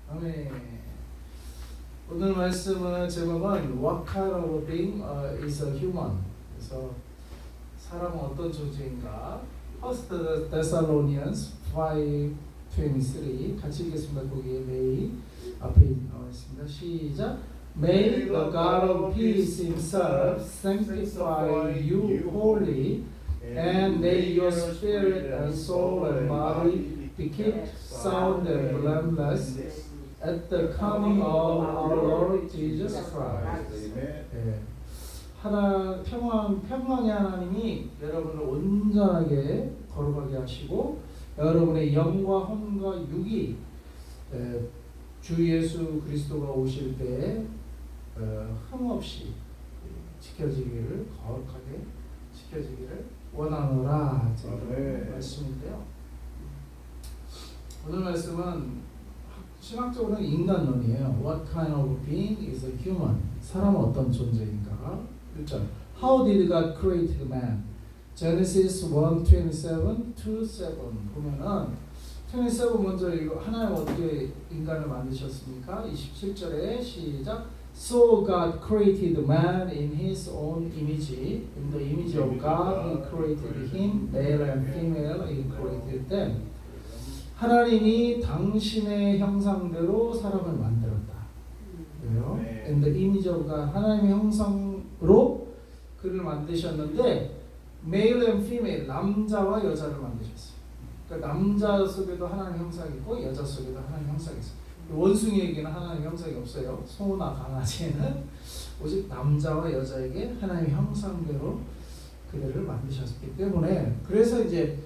아멘. 오늘 말씀은 제목은 What kind of being is a human? 그래서 사람은 어떤 존재인가? First Thessalonians 5:23 같이 읽겠습니다. 거기에 메이 앞에 나와 있습니다. 시작. May the God of peace himself sanctify you wholly, and may your spirit and soul and body be kept sound and blameless at the coming of our Lord Jesus Christ. 네. 평강의 하나님이 여러분을 온전하게 거룩하게 하시고 여러분의 영과 혼과 육이 주 예수 그리스도가 오실 때 흠없이 지켜지기를, 거룩하게 지켜지기를 원하노라. 말씀인데요. 오늘 말씀은 신학적으로는 인간론이에요. What kind of being is a human? 사람은 어떤 존재인가? 1절. How did God create man? Genesis 1:27-7 보면은 27 먼저 이거 하나님 어떻게 인간을 만드셨습니까? 27절에 시작. So God created man in His own image. In the image of God He created him, male and female He created them. 하나님이 당신의 형상대로 사람을 만들었다. 그래요? In the image of God, 하나님의 형상으로 그를 만드셨는데 male and female, 남자와 여자를 만드셨어요. 그러니까 남자 속에도 하나님 형상이 있고 여자 속에도 하나님 형상이 있어요. 원숭이에게는 하나님 형상이 없어요. 소나 강아지에는 오직 남자와 여자에게 하나님 형상대로 그들을 만드셨기 때문에, 그래서 이제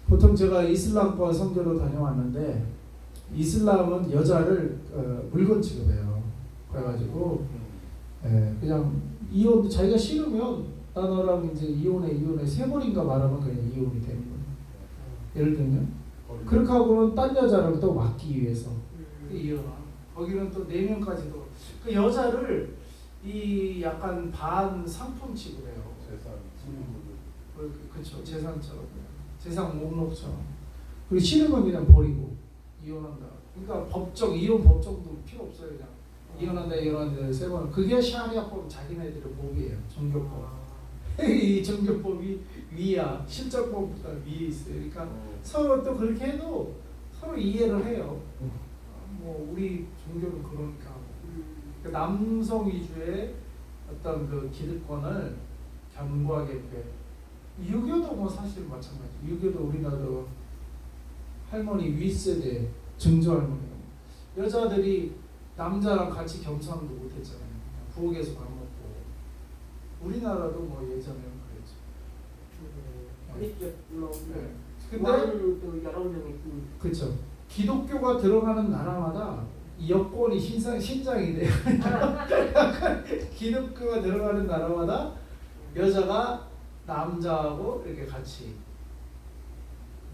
보통 제가 이슬람과 선교로 다녀왔는데 이슬람은 여자를 물건 취급해요. 그래가지고 그냥 이혼, 자기가 싫으면 나 너랑 이제 이혼해 3번인가 말하면 그냥 이혼이 되는 거예요. 예를 들면 그렇게 하고는 딴 여자를 또 맡기 위해서 이혼하고, 거기는 또 4명까지도 그 여자를 이 약간 반 상품 취급해요. 그렇죠. 재산처럼, 재산 목록처럼. 그리고 싫으면 그냥 버리고 이혼한다. 그러니까 법정, 이혼 법정도 필요 없어요. 그냥 이혼한다 3번. 그게 샤리아법, 자기네들의 법이에요. 종교법. 이 종교법이 위야, 실정법보다 위에 있어요. 그러니까 서로 또 그렇게 해도 서로 이해를 해요. 뭐 우리 종교는 그러니까 그 남성 위주의 어떤 그 기득권을 견고하게 유교도 뭐 사실 마찬가지. 유교도 우리나라 할머니 윗세대 증조할머니 여자들이 남자랑 같이 겸상도 못했잖아요. 부엌에서 밥 먹고. 우리나라도 뭐 예전에는 그랬죠. 근데 여러 명이 그렇죠. 기독교가 들어가는 나라마다 여권이 신장이 돼요. 기독교가 들어가는 나라마다 여자가 남자하고 이렇게 같이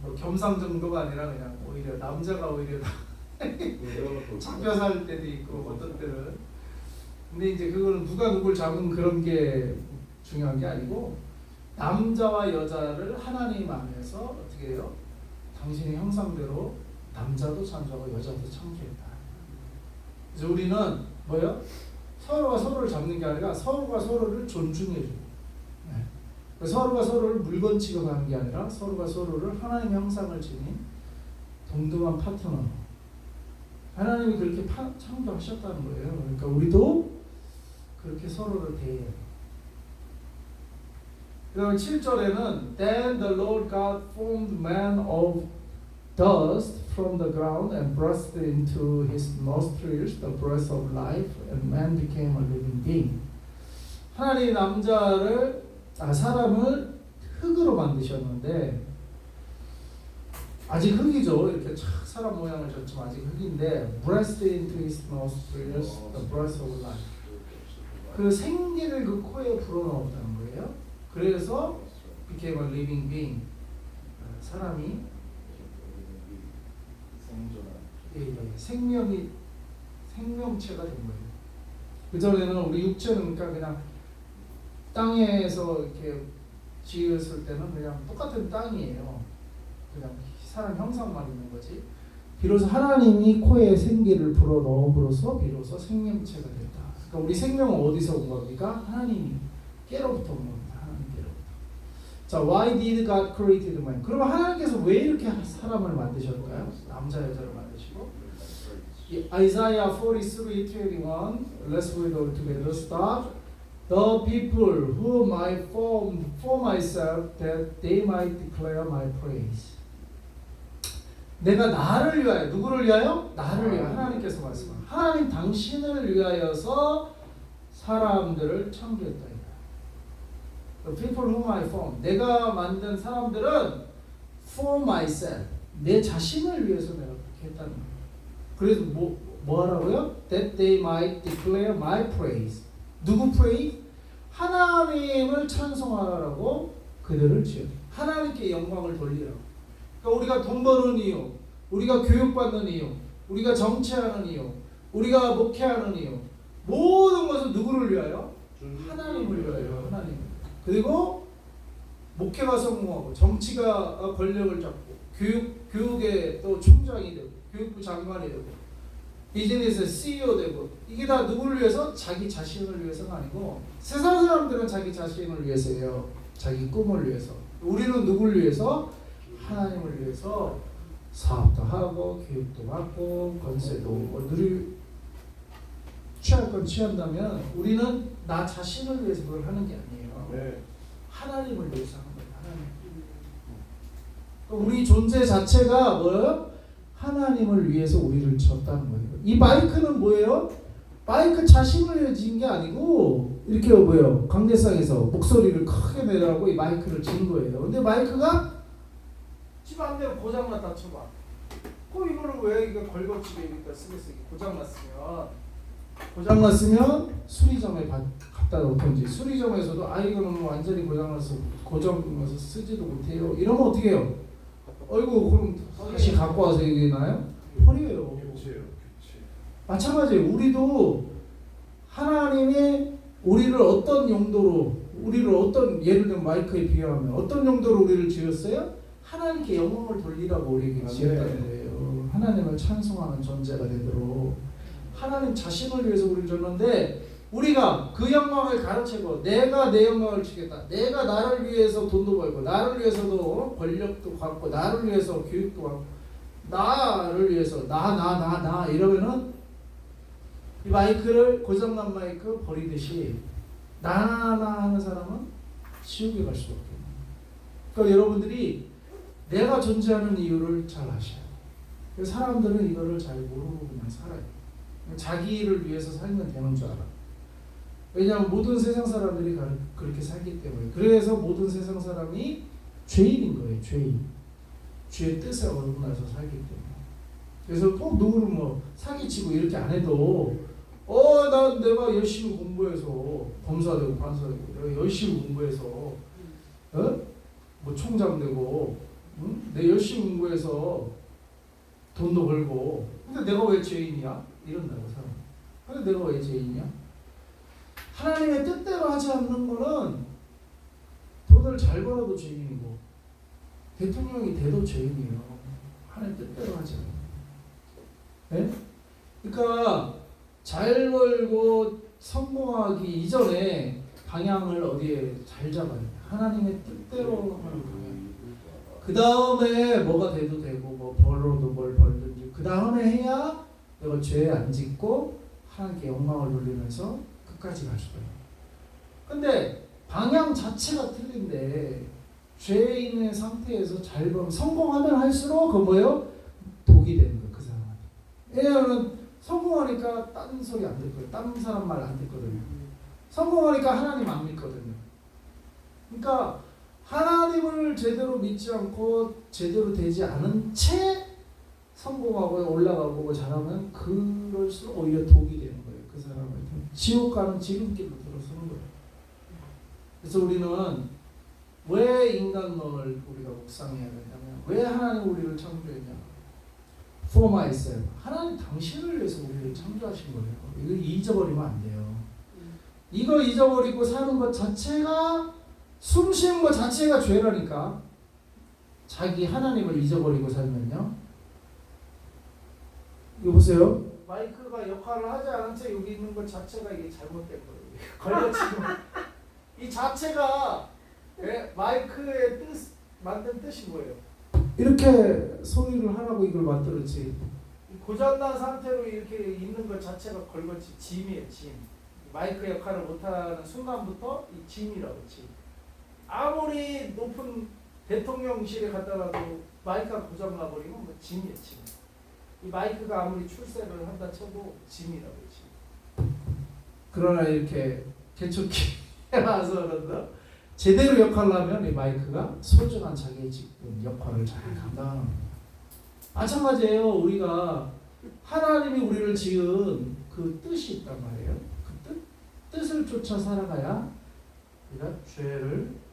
뭐 겸상 정도가 아니라 그냥 오히려 남자가 오히려 잡혀 살 때도 있고 어떤 때는. 근데 이제 그거는 누가 누굴 잡은 그런 게 중요한 게 아니고 남자와 여자를 하나님 안에서 어떻게 해요? 당신의 형상대로 남자도 창조하고 여자도 창조했다. 그래서 우리는 뭐요? 서로가 서로를 잡는 게 아니라 서로가 서로를 존중해주고, 서로가 서로를 물건 취급하는 게 아니라 서로가 서로를 하나님의 형상을 지닌 동등한 파트너. 하나님이 그렇게 창조하셨다는 거예요. 그러니까 우리도 그렇게 서로를 대해요. 그다음에 7절에는 Then the Lord God formed man of dust from the ground and breathed into his nostrils the breath of life, and man became a living being. 하나님 사람을 흙으로 만드셨는데, 아직 흙이죠. 이렇게 착 사람 모양을 줬지만 아직 흙인데 breathed into his nostrils the breath of life. 그 생기를 그 코에 불어넣었다는 거예요. 그래서 became a living being. 사람이 생명체가 된 거예요. 그 전에는 우리 육체는 그냥 땅에서 이렇게 지었을 때는 그냥 똑같은 땅이에요. 그냥 사람 형상만 있는 거지. 비로소 하나님이 코에 생기를 불어 넣음으로써 비로소 생명체가 됐다. 그러니까 우리 생명은 어디서 온 겁니까? 하나님이 깨로부터 온 겁니다. 하나님께로부터. 자, why did God create man? 그러면 하나님께서 왜 이렇게 사람을 만드셨을까요? 남자 여자를 만드시고. Isaiah 43:21. Let's read all together. Stop. The people whom I formed for myself, that they might declare my praise. 내가 나를 위하여, 누구를 위하여? 나를 위하여. 하나님께서 말씀하십니다. 하나님 당신을 위하여서 사람들을 창조했다. The people whom I formed. 내가 만든 사람들은 for myself. 내 자신을 위해서 내가 그렇게 했다는 거예요. 그래서 뭐 하라고요? That they might declare my praise. 누구 praise? 하나님을 찬송하라고 그들을 지어. 하나님께 영광을 돌리라고. 그러니까 우리가 돈 버는 이유, 우리가 교육받는 이유, 우리가 정치하는 이유, 우리가 목회하는 이유, 모든 것은 누구를 위하여? 하나님을 위하여. 하나님. 그리고 목회가 성공하고 정치가 권력을 잡고 교육의 또 총장이 되고 교육부 장관이 되고 비즈니스 CEO 되고 이게 다 누구를 위해서? 자기 자신을 위해서가 아니고 세상 사람들은 자기 자신을 위해서예요. 자기 꿈을 위해서. 우리는 누구를 위해서? 하나님을 위해서 사업도 하고 교육도 받고 권세도 누릴 취할 건 취한다면 우리는 나 자신을 위해서 그걸 하는 게 아니에요. 네. 하나님을 위해서 하는 거예요. 하나님. 우리 존재 자체가 뭐예요? 하나님을 위해서 우리를 졌다는 거예요. 이 마이크는 뭐예요? 마이크 자신을 위해 지은 게 아니고 이렇게 뭐예요? 강대상에서 목소리를 크게 내라고 이 마이크를 진 거예요. 근데 마이크가 집 안 되면 고장났다 쳐봐. 이거를 왜 이거 걸거치게 여기다 쓰겠어? 고장났으면 수리점에 갖다 놓던지 수리점에서도 이거는 완전히 고장나서 고장나서 쓰지도 못해요. 이러면 어떻게 해요? 어이구 그럼 다시 갖고 와서 얘기나요? 버려요. 마찬가지예요. 우리도 하나님이 우리를 어떤 용도로 우리를 어떤 예를 들면 마이크에 비유하면 어떤 용도로 우리를 지었어요? 하나님께 영광을 돌리라고 우리에게 지었다는 거예요. 하나님을 찬송하는 존재가 되도록 하나님 자신을 위해서 우리를 줬는데 우리가 그 영광을 가로채고 내가 내 영광을 주겠다. 내가 나를 위해서 돈도 벌고 나를 위해서도 권력도 갖고 나를 위해서 교육도 갖고 나를 위해서 나 이러면은 이 마이크를 고장난 마이크 버리듯이 나 하는 사람은 지옥에 갈 수밖에 없는 거예요. 그러니까 여러분들이 내가 존재하는 이유를 잘 아셔야 돼요. 사람들은 이거를 잘 모르고 그냥 살아요. 자기를 위해서 살면 되는 줄 알아. 왜냐하면 모든 세상 사람들이 그렇게 살기 때문에. 그래서 모든 세상 사람이 죄인인 거예요. 죄인. 죄의 뜻에 어긋나서 살기 때문에. 그래서 꼭 누구를 뭐 사기치고 이렇게 안 해도 난 내가 열심히 공부해서 검사되고 판사되고 내가 열심히 공부해서 뭐 총장 되고 내 열심히 공부해서 돈도 벌고 근데 내가 왜 죄인이야? 이런다고 사람. 근데 내가 왜 죄인이야? 하나님의 뜻대로 하지 않는 거는 돈을 잘 벌어도 죄인이고 대통령이 돼도 죄인이에요. 하나님 뜻대로 하지 않는. 네? 그러니까 잘 벌고 성공하기 이전에 방향을 어디에 잘 잡아야 돼. 하나님의 뜻대로 하는 방향. 그 다음에 뭐가 돼도 되고 뭐 벌어도 뭘 벌든지 그 다음에 해야 내가 죄 안 짓고 하나님께 영광을 돌리면서 끝까지 갈 수가 있어요. 근데 방향 자체가 틀린데 죄 있는 상태에서 잘 벌면 성공하면 할수록 그 뭐예요? 독이 되는 거예요. 그 사람한테. 왜냐하면 성공하니까 딴 소리 안 듣거든요. 딴 사람 말 안 듣거든요. 성공하니까 하나님 안 믿거든요. 그러니까 하나님을 제대로 믿지 않고 제대로 되지 않은 채 성공하고 올라가고 잘하면 그럴수록 오히려 독이 되는 거예요. 그 사람한테. 지옥 가는 지름길로 들어서는 거예요. 그래서 우리는 왜 인간론을 우리가 묵상해야 되냐면 왜 하나님 우리를 창조했냐. For myself. 하나님 당신을 위해서 우리를 창조하신 거예요. 이거 잊어버리면 안 돼요. 이거 잊어버리고 사는 것 자체가 숨 쉬는 것 자체가 죄라니까. 자기 하나님을 잊어버리고 살면요. 이거 보세요. 마이크가 역할을 하지 않은 채 여기 있는 것 자체가 이게 잘못된 거예요. 걸려치고 이 자체가 마이크의 만든 뜻이 뭐예요? 이렇게 소리를 하라고 이걸 만들었지. 고장난 상태로 이렇게 있는 것 자체가 걸거치 짐이에요. 짐. 마이크 역할을 못하는 순간부터 이 짐이라고 짐. 아무리 높은 대통령실에 갔다 놔도 마이크가 고장나버리면 뭐 짐이에요. 짐. 이 마이크가 아무리 출세를 한다 쳐도 짐이라고 짐. 그러나 이렇게 개척기에 와서 그런다. 제대로 역할을 하면 이 마이크가 소중한 자기의 직분 역할을 잘 감당하는 겁니다. 마찬가지예요. 우리가 하나님이 우리를 지은 그 뜻이 있단 말이에요. 그 뜻을 쫓아 살아가야 우리가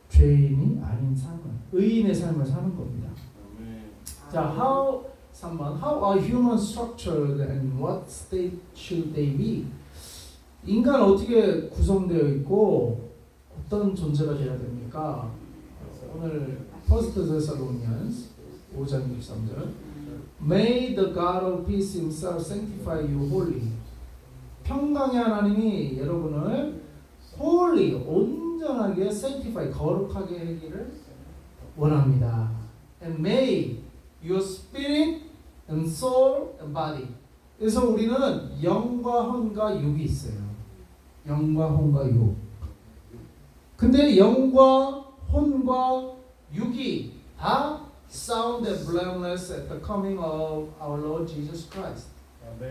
죄인이 아닌 삶을, 의인의 삶을 사는 겁니다. 자, how are humans structured and what state should they be? 인간 어떻게 구성되어 있고 어떤 존재가 되어야 됩니까? 오늘 1 Thessalonians 5장 63절 May the God of peace himself sanctify you wholly. 평강의 하나님이 여러분을 wholly, 온전하게 sanctify, 거룩하게 하기를 원합니다. And may your spirit and soul and body. 그래서 우리는 영과 혼과 육이 있어요. 영과 혼과 육. 근데 영과 혼과 육이 다 sound and blameless at the coming of our Lord Jesus Christ.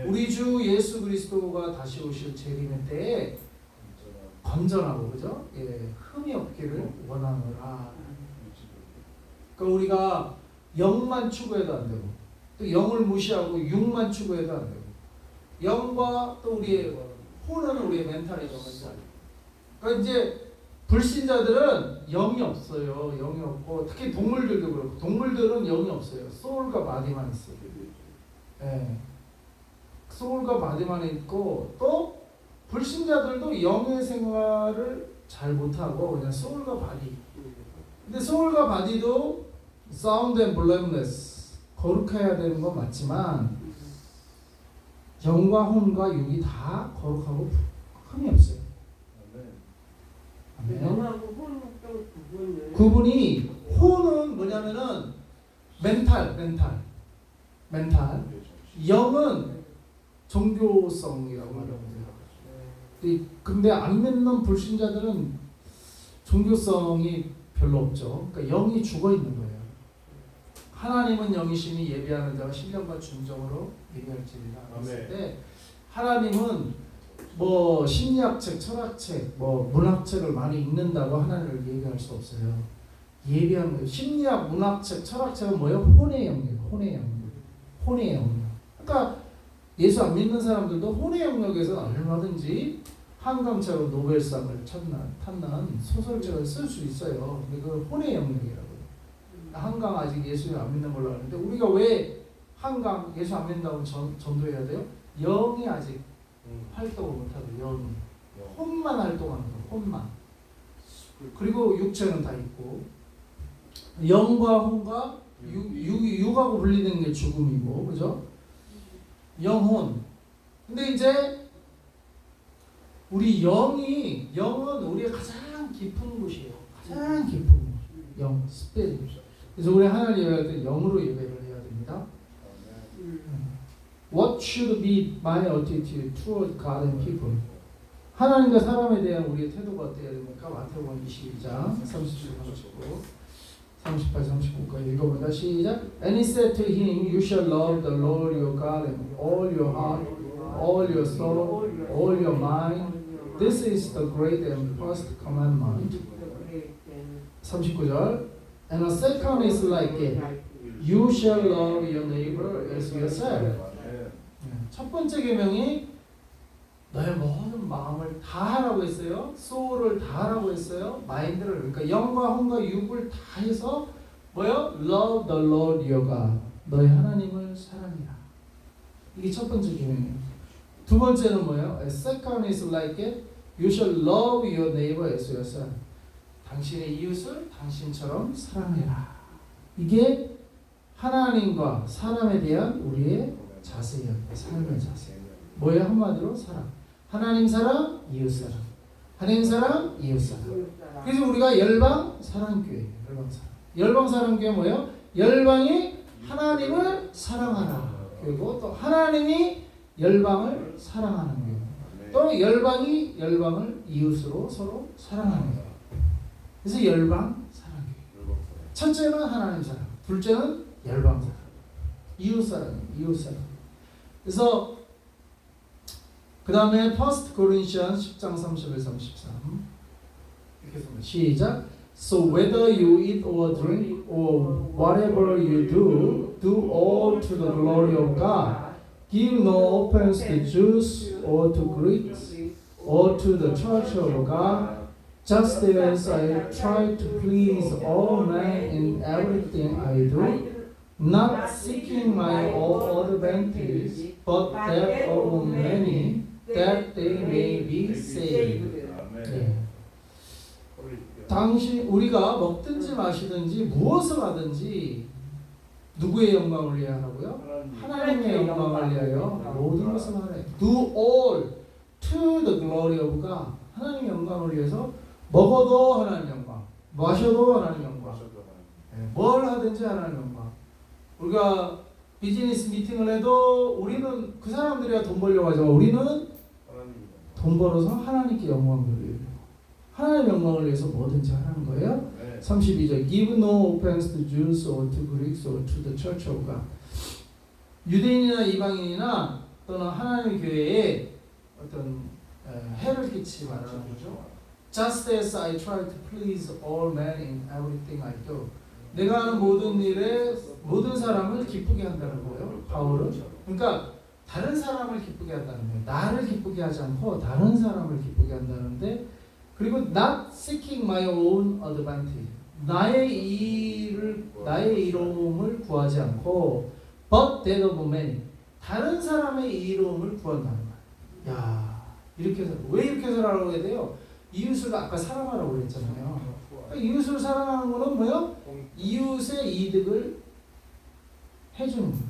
우리 주 예수 그리스도가 다시 오실 재림의 때에 건전하고, 그죠? 예, 흠이 없기를 원하노라. 그러니까 우리가 영만 추구해도 안 되고, 또 영을 무시하고 육만 추구해도 안 되고, 영과 또 우리의 혼은 우리의 멘탈의 영이죠. 그러니까 이제 불신자들은 영이 없어요. 영이 없고, 특히 동물들도 그렇고, 동물들은 영이 없어요. 소울과 바디만 있어요. 예. 소울과 바디만 있고, 또 불신자들도 영의 생활을 잘 못하고 그냥 소울과 바디. 근데 소울과 바디도 sound and blameless, 거룩해야 되는 건 맞지만 영과 혼과 육이 다 거룩하고 흠이 없어요. 영하고 혼은 구분이, 혼은 뭐냐면은 멘탈. 영은 종교성이라고 말합니다. 근데 안 믿는 불신자들은 종교성이 별로 없죠. 그러니까 영이 죽어 있는 거예요. 하나님은 영이시니 예비하는 자가 신령과 중정으로 예비할지니라 했을 때, 하나님은 뭐 심리학책, 철학책, 뭐 문학책을 많이 읽는다고 하나님을 예비할 수 없어요. 예비하는 거예요. 심리학, 문학책, 철학책은 뭐예요? 혼의 영역. 그러니까 예수 안 믿는 사람들도 혼의 영역에서 얼마든지 한강처럼 노벨상을 탔는 소설책을 쓸 수 있어요. 근데 그걸 혼의 영역이라고요. 한강 아직 예수 안 믿는 걸로 아는데, 우리가 왜 한강 예수 안 믿는다고 전도해야 돼요? 영이 아직 활동을 못하고, 영이 혼만 활동하는 거예요. 혼만. 그리고 육체는 다 있고, 영과 혼과 육하고 분리되는 게 죽음이고, 그죠? 영혼. 근데 이제 우리 영은 우리의 가장 깊은 곳이에요. 가장 깊은 곳. 영, 스피릿. 그래서 우리 하나님 예배할 때 영으로 예배를 해야 됩니다. What should be my attitude toward God and people? 하나님과 사람에 대한 우리의 태도가 어때야 됩니까? 마태복음 22장 37, 38, 39까지 읽어보자. 시작. And he said to him, You shall love the Lord your God with all your heart, all your soul, all your mind. This is the great and first commandment. 39절. And a second is like it. You shall love your neighbor as yourself. 첫 번째 계명이 너의 모든 마음을 다 하라고 했어요. 소울을 다 하라고 했어요. 마인드를, 그러니까 영과 혼과 육을 다 해서 뭐요? Love the Lord your God. 너의 하나님을 사랑해라. 이게 첫 번째 계명이에요. 두 번째는 뭐예요? A second is like it. You shall love your neighbor as yourself. 당신의 이웃을 당신처럼 사랑해라. 이게 하나님과 사람에 대한 우리의 자세히 합니다. 삶의 자세. 뭐예요? 한마디로 사랑. 하나님 사랑, 이웃 사랑. 하나님 사랑, 이웃 사랑. 그래서 우리가 열방 사랑교회, 열방 사랑. 열방 사랑교회 뭐예요? 열방이 하나님을 사랑하라. 그리고 또 하나님이 열방을 사랑하는 교회. 또 열방이 열방을 이웃으로 서로 사랑하는 교회. 그래서 열방 사랑교회. 첫째는 하나님 사랑, 둘째는 열방 사랑. 이웃 사랑, 이웃 사랑. 그래서 그 다음에 1 Corinthians 10장 31, 33 읽겠습니다. 시작. So whether you eat or drink or whatever you do, do all to the glory of God. Give no offense to Jews or to Greeks or to the church of God, just as I try to please all men in everything I do. Not seeking my own advantage, but that of many, that they may be saved. 네. 당신 우리가 먹든지 마시든지 무엇을 하든지 누구의 영광을 위하여 하라고요? 하나님의 영광을 위하여 모든 것을 하래. Do all to the glory of God. 하나님의 영광을 위해서 먹어도 하나님 영광, 마셔도 하나님 영광. 네. 뭘 하든지 하나님 영광. 우리가 비즈니스 미팅을 해도 우리는 그 사람들이야 돈 벌려고 하지만 우리는 돈 벌어서 하나님께 영광을 돌리려고. 하나님의 영광을 위해서 뭐든지 하라는 거예요. 네. 32절 Give no offense to Jews or to Greeks or to the church of God. 유대인이나 이방인이나 또는 하나님의 교회에 어떤 해를 끼치지 말라는 거죠. Just as I try to please all men in everything I do. 내가 하는 모든 일에 모든 사람을 기쁘게 한다는 거예요. 바울은. 그러니까 다른 사람을 기쁘게 한다는 거예요. 나를 기쁘게 하지 않고 다른 사람을 기쁘게 한다는데, 그리고 not seeking my own advantage. 나의 이로움을 구하지 않고 but that of many. 다른 사람의 이로움을 구한다는 거예요. 야, 이렇게 해서 왜 이렇게 살아라고 해야 돼요? 이웃을 아까 사랑하라고 그랬잖아요. 그러니까 이웃을 사랑하는 거는 뭐예요? 이웃의 이득을 해주는 거예요.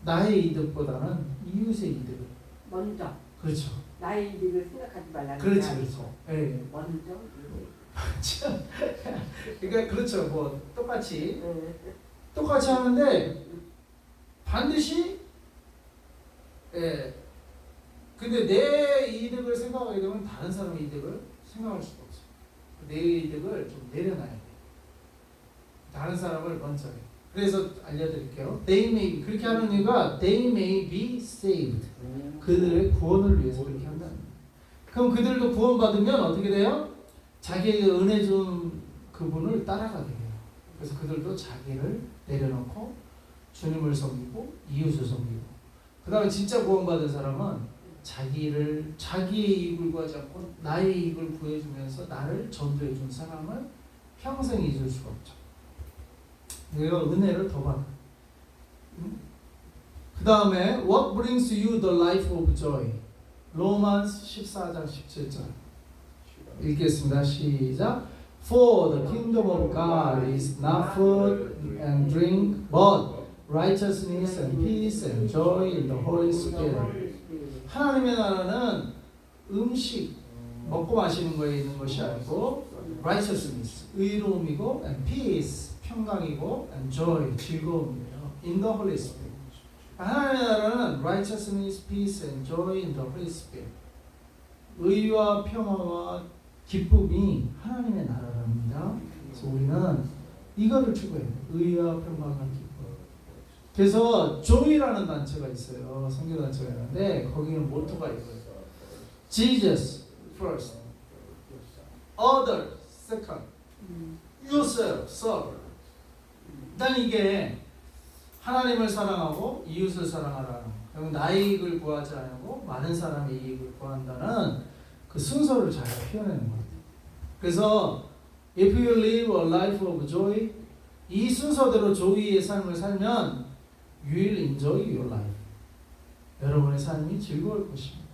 나의 이득보다는 이웃의 이득을 먼저. 그렇죠. 나의 이득을 생각하지 말라는 그렇죠, 게 그렇죠. 네. 먼저. 그러니까 그렇죠. 뭐 똑같이 하는데 반드시 근데 내 이득을 생각하게 되면 다른 사람의 이득을 생각할 수가 없어. 내 이득을 좀 내려놔야 돼. 다른 사람을 먼저 해. 그래서 알려드릴게요. They may 그렇게 하는 이유가 they may be saved. 그들의 구원을 위해서 그렇게 한다는 거예요. 그럼 그들도 구원받으면 어떻게 돼요? 자기에게 은혜 준 그분을 따라가게 돼요. 그래서 그들도 자기를 내려놓고 주님을 섬기고 이웃을 섬기고, 그 다음에 진짜 구원받은 사람은 자기의 이익을 구하지 않고 나의 이익을 구해주면서 나를 전도해 준 사람을 평생 잊을 수가 없죠. 내가 은혜를 더 받아. 그 다음에 What brings you the life of joy? 로마서 14장 17절 읽겠습니다. 시작. For the kingdom of God is not food and drink, but righteousness and peace and joy in the Holy Spirit. 하나님의 나라는 음식, 먹고 마시는 거에 있는 것이 아니고 righteousness, 의로움이고 and peace, 평강이고 and joy, 즐거움이에요. In the Holy Spirit. 하나님의 나라는 righteousness, peace and joy in the Holy Spirit. 의와 평화와 기쁨이 하나님의 나라랍니다. 그래서 우리는 이거를 추구해요. 의와 평화와 기쁨. 그래서 조이라는 단체가 있어요. 선교 단체가 있는데 거기는 모토가 있어요. Jesus first, other second, yourself third. 일단 이게 하나님을 사랑하고 이웃을 사랑하라는, 그리고 나의 이익을 구하지 않고 많은 사람의 이익을 구한다는 그 순서를 잘 표현하는 것 같아요. 그래서 if you live a life of joy, 이 순서대로 조이의 삶을 살면 you will enjoy your life. 여러분의 삶이 즐거울 것입니다.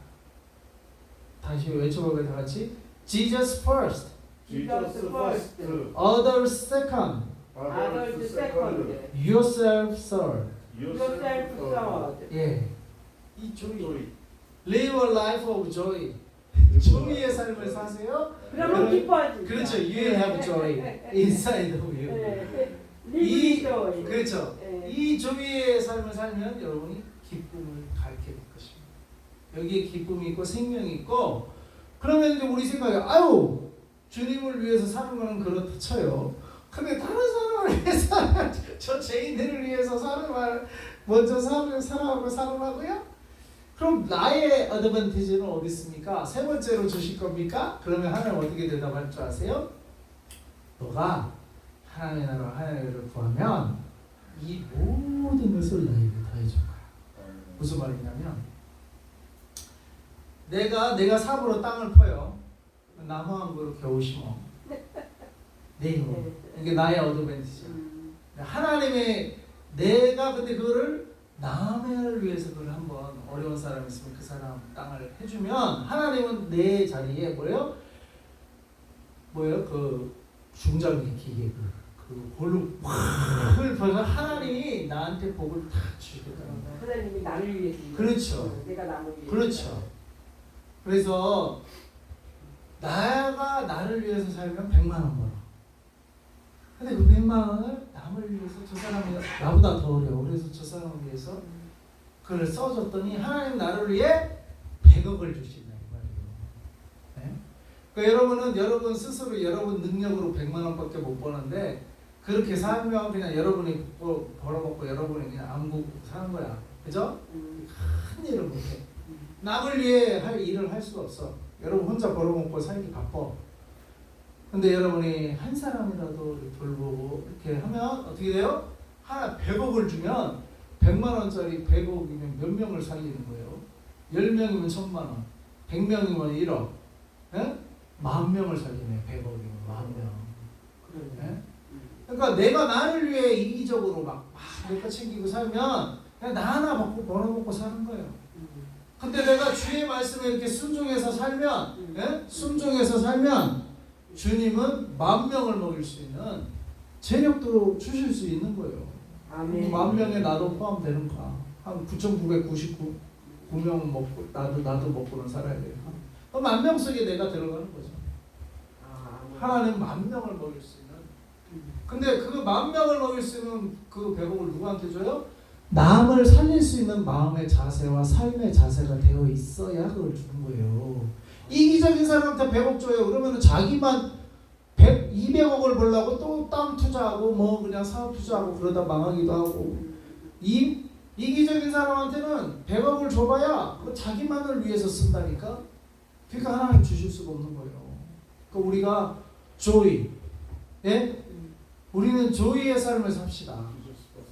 다시 외쳐볼까요? 다 같이. Jesus first, Jesus first, others second, others second, yourself third. yourself third. 예, 이 joy. joy. Live a life of joy. joy의 삶을 사세요. 그러면 기뻐하지. 그렇죠. You will have joy inside of you. 리브 joy. 그렇죠. 이 joy의 삶을 살면 여러분이 기쁨을 갖게 될 것입니다. 여기에 기쁨이 있고 생명이 있고 그러면 이제 우리 생각에 아유 주님을 위해서 사는 거는 그렇다 쳐요. 근데 다른 사람을 위해서 저 죄인들을 위해서 사는 말 먼저 살아가고 살아나고요. 그럼 나의 어드밴티지는 어디 있습니까? 세 번째로 주실 겁니까? 그러면 하나님 어떻게 대답할 줄 아세요? 너가 하나님의 나라와 하나님을 구하면 이 모든 것을 너에게 더해줄 거야. 무슨 말이냐면 내가 삽으로 땅을 퍼요. 나무 한 그루 겨우 심어. 내 힘으로. 이게 나의 어드밴티지야. 하나님의 내가 근데 그거를 남을 위해서 그걸 한번 어려운 사람 있으면 그 사람 땅을 해주면 하나님은 내 자리에 뭐예요? 그 중장기 기계 그 볼로 확 벌써 하나님이 나한테 복을 다 주시겠다는 거예요. 하나님이 나를 위해서. 그렇죠. 내가 남을 위해서. 그렇죠. 그래서 나가 나를 위해서 살면 100만 원 벌어. 근데 그 100만 원을 남을 위해서 저 사람이 나보다 더 어려워. 그래서 저 사람을 위해서 그걸 써줬더니 하나님 나를 위해 100억을 주신다 이 말이에요. 네? 그러니까 여러분은 여러분 스스로 여러분 능력으로 100만 원밖에 못 버는데 그렇게 살면 그냥 여러분이 벌어먹고 여러분이 그냥 안 굽고 사는 거야. 그죠? 큰 일을 못해. 남을 위해 할 일을 할 수가 없어. 여러분 혼자 벌어먹고 살기 바빠. 근데 여러분이 한 사람이라도 돌보고 이렇게 하면 어떻게 돼요? 하나 100억을 주면 100만 원짜리 100억이면 몇 명을 살리는 거예요? 10명이면 1000만 원, 100명이면 1억, 예? 10,000명을 살리네. 100억이면 10,000명. 예? 그러니까 내가 나를 위해 이기적으로 막 내가 챙기고 살면 그냥 나 하나 먹고 벌어먹고 사는 거예요. 근데 내가 주의 말씀에 이렇게 순종해서 살면, 예? 순종해서 살면 주님은 10,000명을 먹일 수 있는 재력도 주실 수 있는 거예요. 아멘. 10,000명에 나도 포함되는가? 한 9,999명 먹고 나도 먹고는 살아야 돼요. 그럼 10,000명 속에 내가 들어가는 거죠. 하나님 10,000명을 먹일 수 있는. 근데 그 10,000명을 먹일 수 있는 그 100억을 누구한테 줘요? 남을 살릴 수 있는 마음의 자세와 삶의 자세가 되어 있어야 그걸 주는 거예요. 이기적인 사람한테 100억 줘요. 그러면 자기만 200억을 벌려고 또 땅 투자하고 뭐 그냥 사업 투자하고 그러다 망하기도 하고. 이기적인 사람한테는 100억을 줘봐야 그 자기만을 위해서 쓴다니까. 그러니까 하나님 주실 수가 없는 거예요. 그러니까 우리가 조이, 예? 우리는 조이의 삶을 삽시다.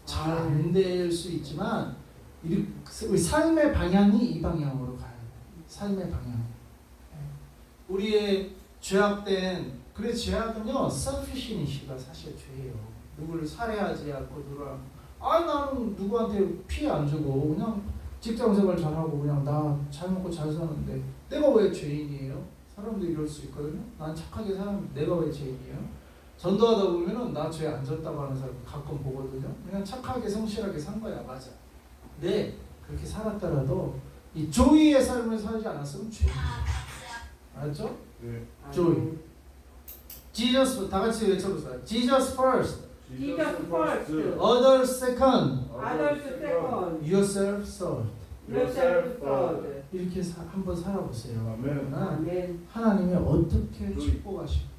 잘 안 될 수 있지만 우리 삶의 방향이 이 방향으로 가요. 삶의 방향. 우리의 죄악된 그래 죄악은요 selfishness가 사실 죄예요. 누구를 살해하지 않고 나는 누구한테 피해 안 주고 그냥 직장생활 잘하고 그냥 나 잘 먹고 잘 사는데 내가 왜 죄인이에요? 사람들이 이럴 수 있거든요. 난 착하게 사는 내가 왜 죄인이에요? 전도하다 보면은 나 죄 안 졌다고 하는 사람 가끔 보거든요. 그냥 착하게 성실하게 산 거야. 맞아. 네 그렇게 살았더라도 이 조이의 삶을 살지 않았으면 죄인이에요. 알았죠? 네. 조이. Jesus 다 같이 외쳐보세요. Jesus first, Jesus first. others second, Others second. yourself third. Yourself third. 이렇게 한번 살아보세요. 아멘. 그러나 아멘. 하나님이 어떻게 조이. 축복하시고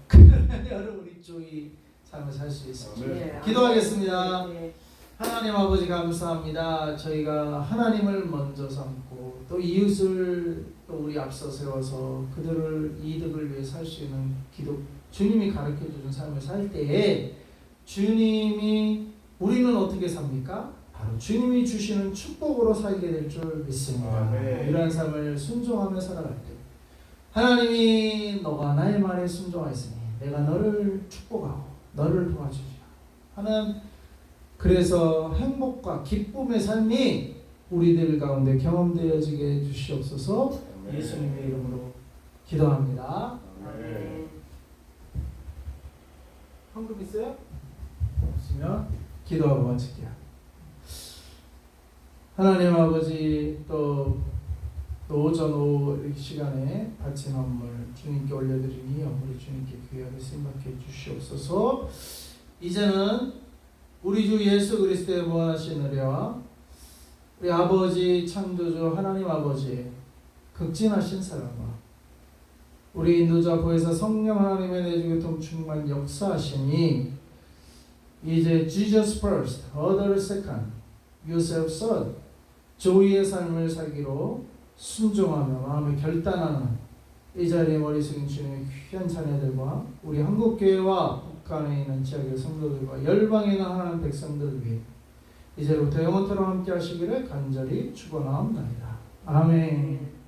그러면 여러분이 조이 삶을 살 수 있습니다. 아멘. 네, 기도하겠습니다. 네. 하나님 아버지 감사합니다. 저희가 하나님을 먼저 삼고 또 이웃을 또 우리 앞서 세워서 그들을 이득을 위해 살 수 있는 기도 주님이 가르쳐 주신 삶을 살 때에 주님이 우리는 어떻게 삽니까? 바로 주님이 주시는 축복으로 살게 될 줄 믿습니다. 아멘. 이러한 삶을 순종하며 살아갈 때 하나님이 너가 나의 말에 순종하였으니 내가 너를 축복하고 너를 도와주리라 하는 그래서 행복과 기쁨의 삶이 우리들 가운데 경험되어지게 해주시옵소서. 예수님의 이름으로 기도합니다. 아멘. 헌금 있어요? 없으면 기도하고 마칠게요. 하나님 아버지 또 오전 오후 시간에 바친 헌물 주님께 올려드리니 우리 주님께 귀하게 생각해 주시옵소서. 이제는 우리 주 예수 그리스도의 무한하신 은혜와 우리 아버지 창조주 하나님 아버지 극진하신 사랑과 우리 인도자 보혜사 성령 하나님의 내주교통 충만 역사하시니 이제 Jesus first, other second, yourself third 조의의 삶을 살기로 순종하며 마음에 결단하는 이 자리에 머리 숙인 주님의 귀한 자녀들과 우리 한국교회와 북한에 있는 지역의 성도들과 열방에 있는 하나님 백성들을 위해 이제부터 영원토록 함께 하시기를 간절히 축원하옵나이다. 아멘.